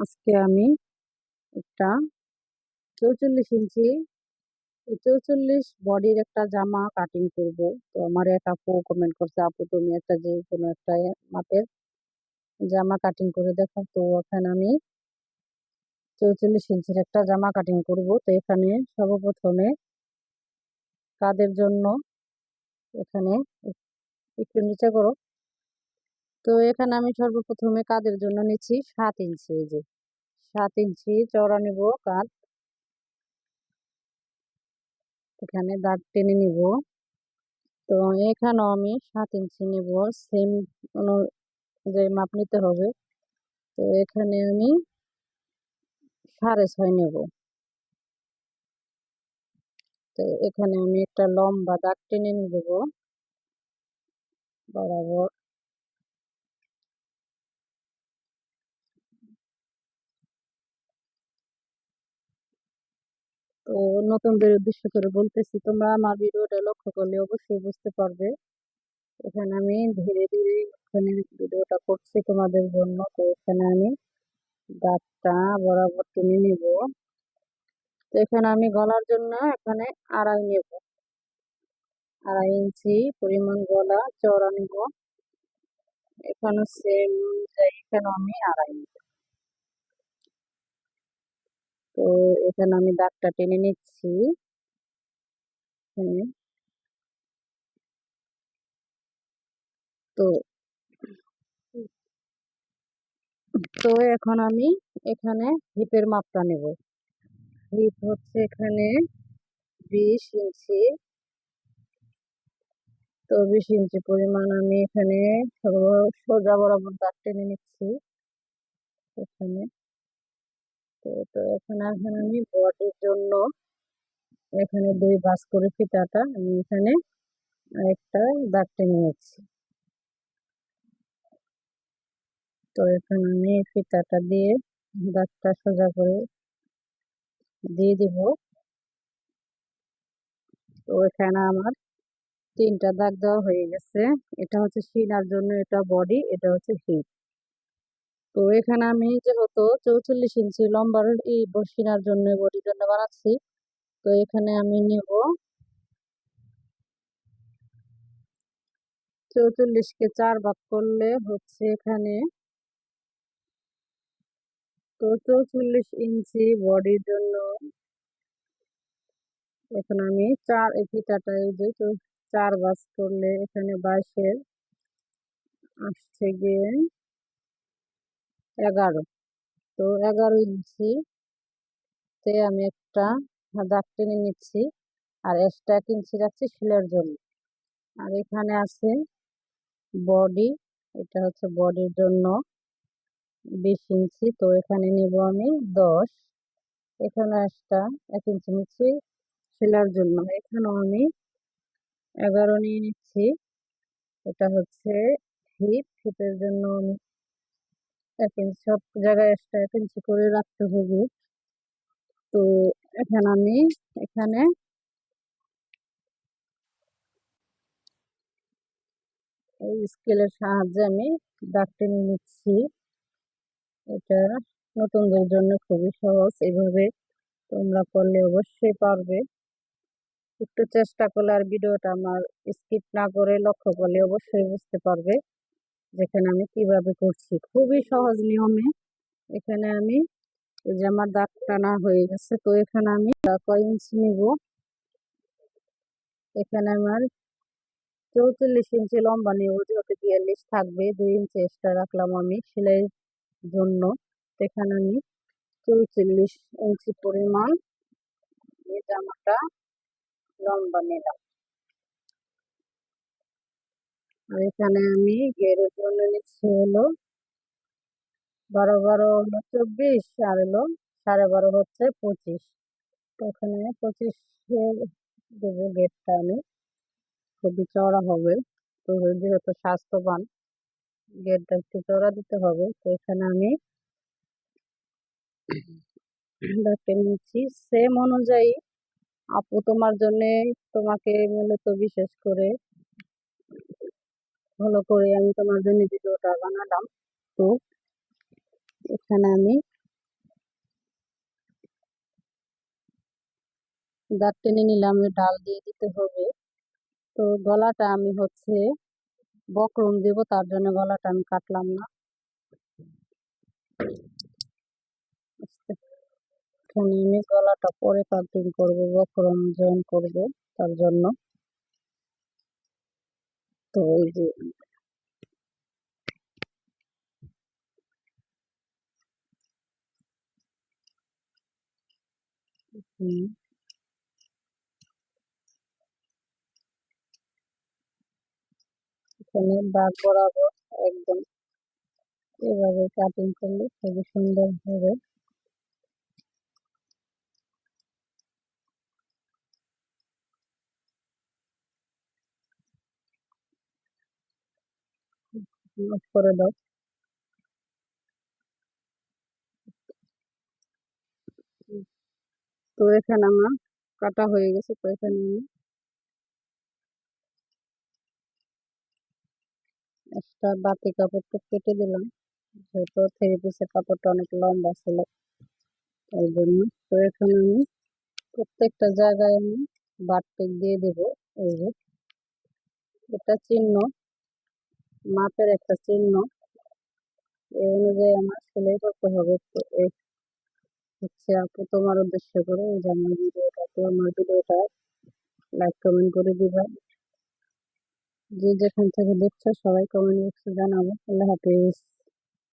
আজকে আমি একটা 44 ইঞ্চি 44 বডির একটা জামা কাটিং করব। তো আমার এক আপু কমেন্ট করছে, আপু তুমি একটা যে কোনো একটা মাপের জামা কাটিং করে দেখাও। তো এখানে আমি 44 ইঞ্চির একটা জামা কাটিং করব। তো এখানে সর্বপ্রথমে কাদের জন্য, এখানে একটু নিচে করো। তো এখানে আমি সর্বপ্রথমে কাদের জন্য নিচ্ছি 7 ইঞ্চি। এই যে 7 ইঞ্চি চওড়া নিব কাঁধ। এখানে দাগ টেনে নিব। তো এখানেও আমি 7 ইঞ্চি নিব, সেম অনুযায়ী মাপ নিতে হবে। তো এখানে আমি 6.5 নেব। তো এখানে আমি একটা লম্বা দাগ টেনে নিব বরাবর। তো নতুনদের উদ্দেশ্য করে বলতেছি, তোমরা আমার ভিডিওটা লক্ষ্য করলে অবশ্যই বুঝতে পারবে। এখানে আমি ধীরে ধীরে এখানে ভিডিওটা করছি তোমাদের জন্য। তো এখানে আমি দাগটা বরাবর টেনে নিব। তো এখানে আমি গলার জন্য এখানে 2.5 নেব, 2.5 ইঞ্চি পরিমাণ গলা চওড়া নিব। এখানে সেম অনুযায়ী এখানে আমি 2.5 নেব। তো এখানে আমি দাগটা টেনে নিচ্ছি। হ্যাঁ, তো তো এখন আমি এখানে হিপের মাপটা নেব। হিপ হচ্ছে এখানে 20 ইঞ্চি। তো 20 ইঞ্চি পরিমাণ আমি এখানে সোজা বরাবর দাগ টেনে নিচ্ছি এখানে। তো এখানে আমি বডির জন্য এখানে 2 ভাঁজ করে ফিতাটা আমি এখানে একটা দাগ টেনে নিচ্ছি। তো এখানে আমি ফিতাটা দিয়ে দাগটা সোজা করে দিয়ে দিব। তো এখানে আমার 3টা দাগ দেওয়া হয়ে গেছে। এটা হচ্ছে সিনার জন্য, এটা বডি, এটা হচ্ছে হিপ। তো এখানে আমি যেহেতু 44 ইঞ্চি লম্বার এই সিনার জন্য বডির জন্য বানাচ্ছি, তো এখানে আমি নেব 44কে 4 ভাগ করলে হচ্ছে এখানে, তো 44 ইঞ্চি বডির জন্য এখানে আমি এই ফিতাটা এই যে 4 ভাঁজ করলে এখানে 22 আসছে গিয়ে 11। তো 11 ইঞ্চি তে আমি একটা দাগ টেনে নিচ্ছি, আর এক্সট্রা 1 ইঞ্চি রাখছি সেলাইয়ের জন্য। আর এখানে আছে বডি, এটা হচ্ছে বডির জন্য 20 ইঞ্চি। তো এখানে নিব আমি 10। এখানে একটা 1 ইঞ্চি নিচ্ছি সেলাইয়ের জন্য। এখানেও আমি 11 নিয়ে নিচ্ছি। এটা হচ্ছে হিপের জন্য আমি 1 ইঞ্চি, সব জায়গায় এক্সট্রা 1 ইঞ্চি করে রাখতে হবে। তো এখানে আমি এখানে এই স্কেলের সাহায্যে আমি দাগ টেনে নিচ্ছি। এটা নতুনদের জন্য খুবই সহজ, এভাবে তোমরা করলে অবশ্যই পারবে। একটু চেষ্টা করলে আর ভিডিওটা আমার স্কিপ না করে লক্ষ্য করলে অবশ্যই বুঝতে পারবে যেখানে আমি কিভাবে করছি, খুবই সহজ নিয়মে। এখানে আমি এই যে আমার দাগ টানা হয়ে গেছে। তো এখানে আমি কয় ইঞ্চি নিব, এখানে আমার 44 ইঞ্চি লম্বা নিব, যেহেতু 42 থাকবে, 2 ইঞ্চি এক্সট্রা রাখলাম আমি সেলাইয়ের জন্য। এখানে আমি 44 ইঞ্চি পরিমাণ এই জামাটা লম্বা নিলাম। আর এখানে আমি ঘেরের জন্য নিচ্ছি হলো 12 12 হলো 24, আর হলো 12.5 হচ্ছে 25। তো এখানে 25 দেবো গেটটা আমি, খুবই চওড়া হবে। তো যেহেতু স্বাস্থ্যবান, গেটটা একটু চওড়া দিতে হবে। তো এখানে আমি দেখতে নিচ্ছি সেম অনুযায়ী। আপু তোমার জন্য, তোমাকে মূলত বিশেষ করে ভালো করে আমি তোমার জন্য ভিডিওটা বানালাম। তো এখানে আমি দাঁত টেনে নিলাম, ডাল দিয়ে দিতে হবে। তো গলাটা আমি বক্রম দেব, তার জন্য গলাটা আমি কাটলাম না। এখানে আমি গলাটা পরে কাটিং করবো, বক্রম জয়েন করবো তার জন্য। তো এই যে এখানে দাগ বরাবর একদম এভাবে কাটিং করলে খুবই সুন্দর হবে। করে দাও। তো এখানে আমার কাটা হয়ে গেছে। তো এখানে আমি একটা বাতি কাপড়টা কেটে দিলাম, যেহেতু 3 পিসের কাপড়টা অনেক লম্বা ছিল এই জন্য। তো এখানে আমি প্রত্যেকটা জায়গায় আমি বারটেক দিয়ে দেব। এই যে এটা চিহ্ন, মাপের একটা চিহ্ন, এই অনুযায়ী আমার সেলাই করতে হবে। তো এই আপু তোমার উদ্দেশ্য করে এই যে আমার ভিডিওটা লাইক কমেন্ট করে দিবা। যে যেখান থেকে দেখছো সবাই কমেন্ট বক্সে জানাবো। আল্লাহ হাফিজ।